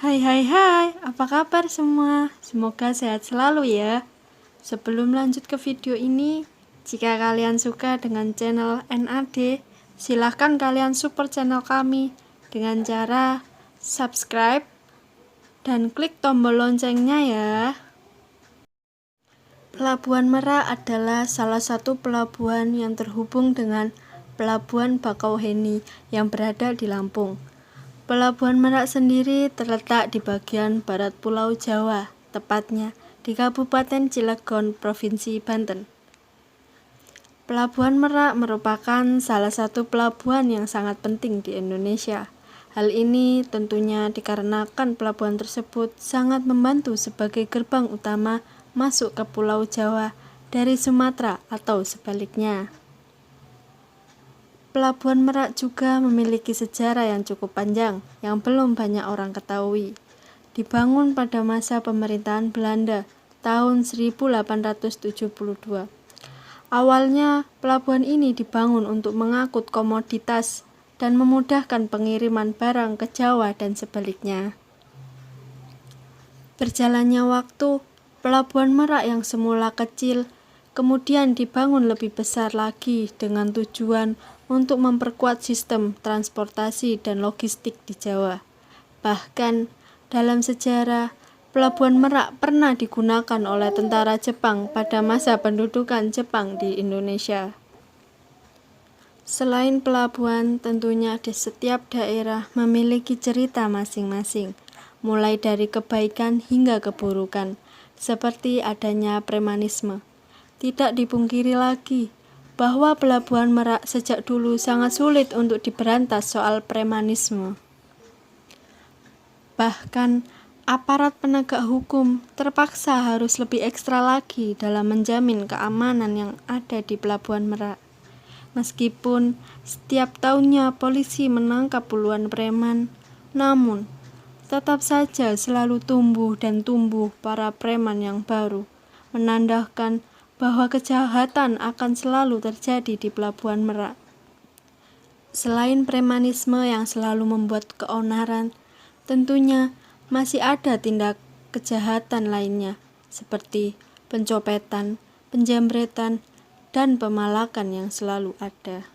Hai hai hai, apa kabar semua? Semoga sehat selalu ya. Sebelum lanjut ke video ini, jika kalian suka dengan channel NAD, silahkan kalian support channel kami dengan cara subscribe dan klik tombol loncengnya ya. Pelabuhan Merak adalah salah satu pelabuhan yang terhubung dengan Pelabuhan Bakauheni yang berada di Lampung. Pelabuhan Merak sendiri terletak di bagian barat Pulau Jawa, tepatnya di Kabupaten Cilegon, Provinsi Banten. Pelabuhan Merak merupakan salah satu pelabuhan yang sangat penting di Indonesia. Hal ini tentunya dikarenakan pelabuhan tersebut sangat membantu sebagai gerbang utama masuk ke Pulau Jawa dari Sumatera atau sebaliknya. Pelabuhan Merak juga memiliki sejarah yang cukup panjang yang belum banyak orang ketahui. Dibangun pada masa pemerintahan Belanda tahun 1872. Awalnya, pelabuhan ini dibangun untuk mengangkut komoditas dan memudahkan pengiriman barang ke Jawa dan sebaliknya. Berjalannya waktu, Pelabuhan Merak yang semula kecil kemudian dibangun lebih besar lagi dengan tujuan untuk memperkuat sistem transportasi dan logistik di Jawa. Bahkan dalam sejarah, Pelabuhan Merak pernah digunakan oleh tentara Jepang pada masa pendudukan Jepang di Indonesia. Selain pelabuhan, tentunya di setiap daerah memiliki cerita masing-masing, mulai dari kebaikan hingga keburukan, seperti adanya premanisme. Tidak dipungkiri lagi bahwa Pelabuhan Merak sejak dulu sangat sulit untuk diberantas soal premanisme. Bahkan aparat penegak hukum terpaksa harus lebih ekstra lagi dalam menjamin keamanan yang ada di Pelabuhan Merak. Meskipun setiap tahunnya polisi menangkap puluhan preman, namun tetap saja selalu tumbuh dan tumbuh para preman yang baru, menandakan bahwa kejahatan akan selalu terjadi di Pelabuhan Merak. Selain premanisme yang selalu membuat keonaran, tentunya masih ada tindak kejahatan lainnya seperti pencopetan, penjambretan, dan pemalakan yang selalu ada.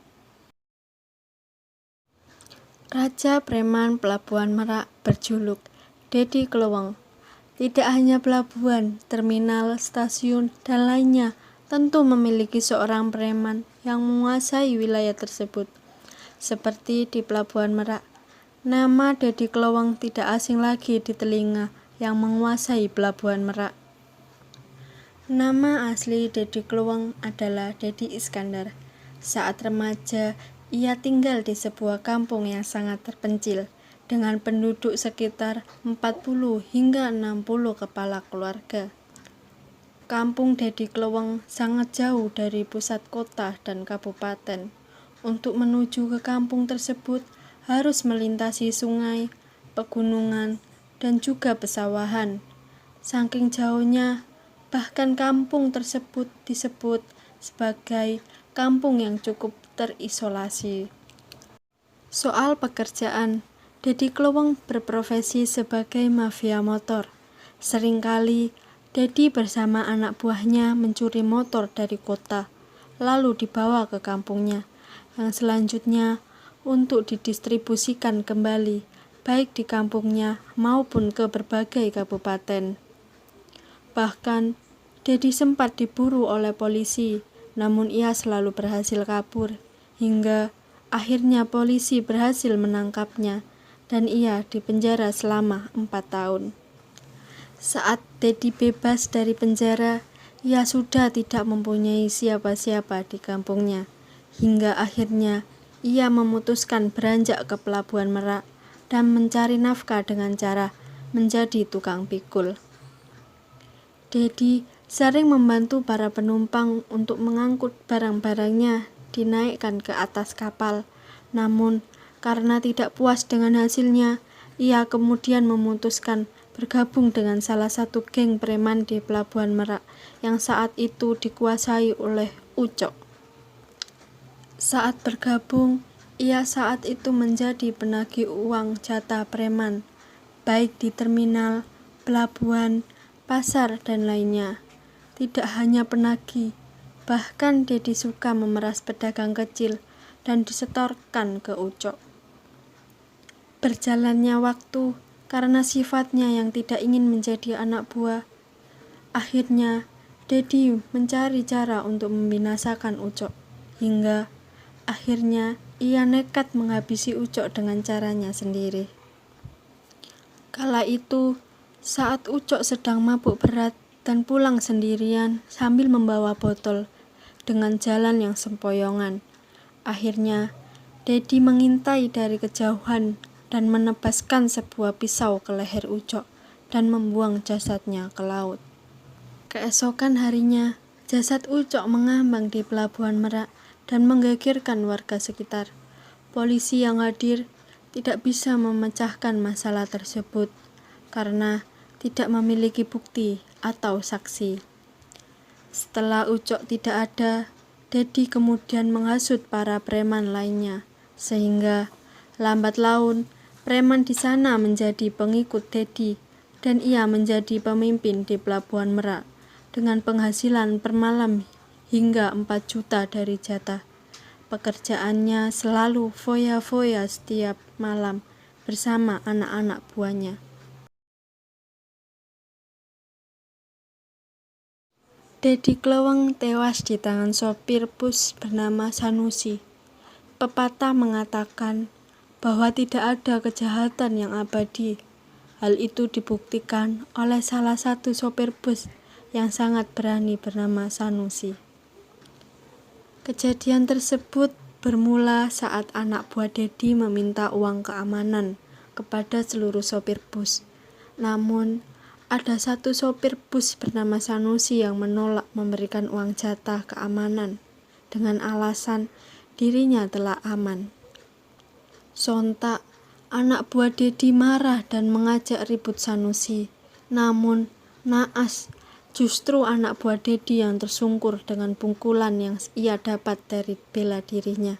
Raja Preman Pelabuhan Merak berjuluk Dedi Kleweng. Tidak hanya pelabuhan, terminal, stasiun, dan lainnya tentu memiliki seorang preman yang menguasai wilayah tersebut. Seperti di Pelabuhan Merak, nama Dedi Kleweng tidak asing lagi di telinga yang menguasai Pelabuhan Merak. Nama asli Dedi Kleweng adalah Dedi Iskandar. Saat remaja, ia tinggal di sebuah kampung yang sangat terpencil, dengan penduduk sekitar 40 hingga 60 kepala keluarga. Kampung Dedi Kleweng sangat jauh dari pusat kota dan kabupaten. Untuk menuju ke kampung tersebut, harus melintasi sungai, pegunungan, dan juga pesawahan. Saking jauhnya, bahkan kampung tersebut disebut sebagai kampung yang cukup terisolasi. Soal pekerjaan, Dedi Kleweng berprofesi sebagai mafia motor. Seringkali, Dedi bersama anak buahnya mencuri motor dari kota, lalu dibawa ke kampungnya, yang selanjutnya untuk didistribusikan kembali, baik di kampungnya maupun ke berbagai kabupaten. Bahkan, Dedi sempat diburu oleh polisi, namun ia selalu berhasil kabur, hingga akhirnya polisi berhasil menangkapnya, dan ia dipenjara selama 4 tahun. Saat Dedi bebas dari penjara, ia sudah tidak mempunyai siapa-siapa di kampungnya, hingga akhirnya ia memutuskan beranjak ke Pelabuhan Merak dan mencari nafkah dengan cara menjadi tukang pikul. Dedi sering membantu para penumpang untuk mengangkut barang-barangnya dinaikkan ke atas kapal. Namun, karena tidak puas dengan hasilnya, ia kemudian memutuskan bergabung dengan salah satu geng preman di Pelabuhan Merak yang saat itu dikuasai oleh Ucok. Saat bergabung, ia saat itu menjadi penagih uang jatah preman. baik di terminal, pelabuhan, pasar, dan lainnya. Tidak hanya penagih, bahkan Dedi suka memeras pedagang kecil dan disetorkan ke Ucok. Berjalannya waktu, karena sifatnya yang tidak ingin menjadi anak buah, akhirnya Dedi mencari cara untuk membinasakan Ucok, hingga akhirnya ia nekat menghabisi Ucok dengan caranya sendiri. Kala itu, saat Ucok sedang mabuk berat dan pulang sendirian sambil membawa botol dengan jalan yang sempoyongan, akhirnya Dedi mengintai dari kejauhan dan menebaskan sebuah pisau ke leher Ucok dan membuang jasadnya ke laut. Keesokan harinya, jasad Ucok mengambang di Pelabuhan Merak dan menggegerkan warga sekitar. Polisi yang hadir tidak bisa memecahkan masalah tersebut karena tidak memiliki bukti atau saksi. Setelah Ucok tidak ada, Dedi kemudian menghasut para preman lainnya, sehingga lambat laun preman di sana menjadi pengikut Dedi dan ia menjadi pemimpin di Pelabuhan Merak dengan penghasilan per malam hingga 4 juta dari jatah. Pekerjaannya selalu foya-foya setiap malam bersama anak-anak buahnya. Dedi Kleweng tewas di tangan sopir bus bernama Sanusi. Pepatah mengatakan bahwa tidak ada kejahatan yang abadi. Hal itu dibuktikan oleh salah satu sopir bus yang sangat berani bernama Sanusi. Kejadian tersebut bermula saat anak buah Dedi meminta uang keamanan kepada seluruh sopir bus. Namun, ada satu sopir bus bernama Sanusi yang menolak memberikan uang jatah keamanan dengan alasan dirinya telah aman. Sontak, anak buah Dedi marah dan mengajak ribut Sanusi. Namun, naas, justru anak buah Dedi yang tersungkur dengan pukulan yang ia dapat dari bela dirinya.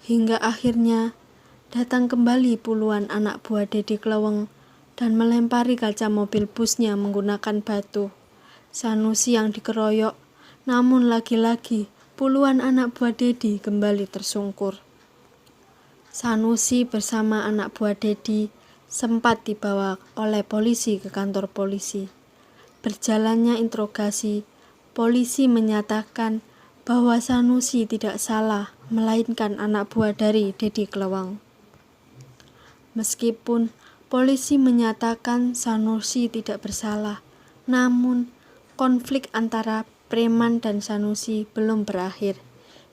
Hingga akhirnya datang kembali puluhan anak buah Dedi Kleweng dan melempari kaca mobil busnya menggunakan batu. Sanusi yang dikeroyok, namun lagi-lagi puluhan anak buah Dedi kembali tersungkur. Sanusi bersama anak buah Dedi sempat dibawa oleh polisi ke kantor polisi. Berjalannya interogasi, polisi menyatakan bahwa Sanusi tidak salah, melainkan anak buah dari Dedi Kleweng. Meskipun polisi menyatakan Sanusi tidak bersalah, namun konflik antara preman dan Sanusi belum berakhir,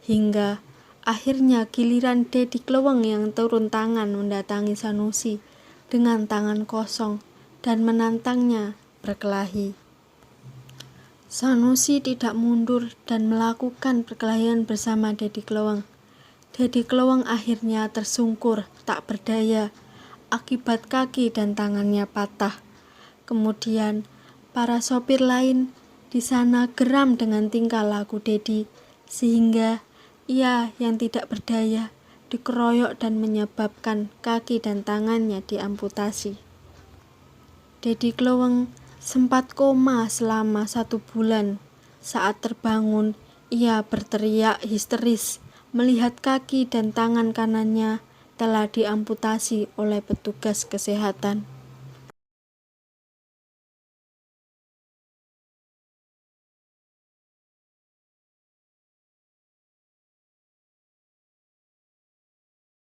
hingga akhirnya giliran Dedi Kleweng yang turun tangan mendatangi Sanusi dengan tangan kosong dan menantangnya berkelahi. Sanusi tidak mundur dan melakukan perkelahian bersama Dedi Kleweng. Dedi Kleweng akhirnya tersungkur tak berdaya akibat kaki dan tangannya patah. Kemudian para sopir lain di sana geram dengan tingkah laku Dedi, sehingga ia yang tidak berdaya dikeroyok dan menyebabkan kaki dan tangannya diamputasi. Dedi Kleweng sempat koma selama 1 bulan. Saat terbangun, ia berteriak histeris melihat kaki dan tangan kanannya telah diamputasi oleh petugas kesehatan.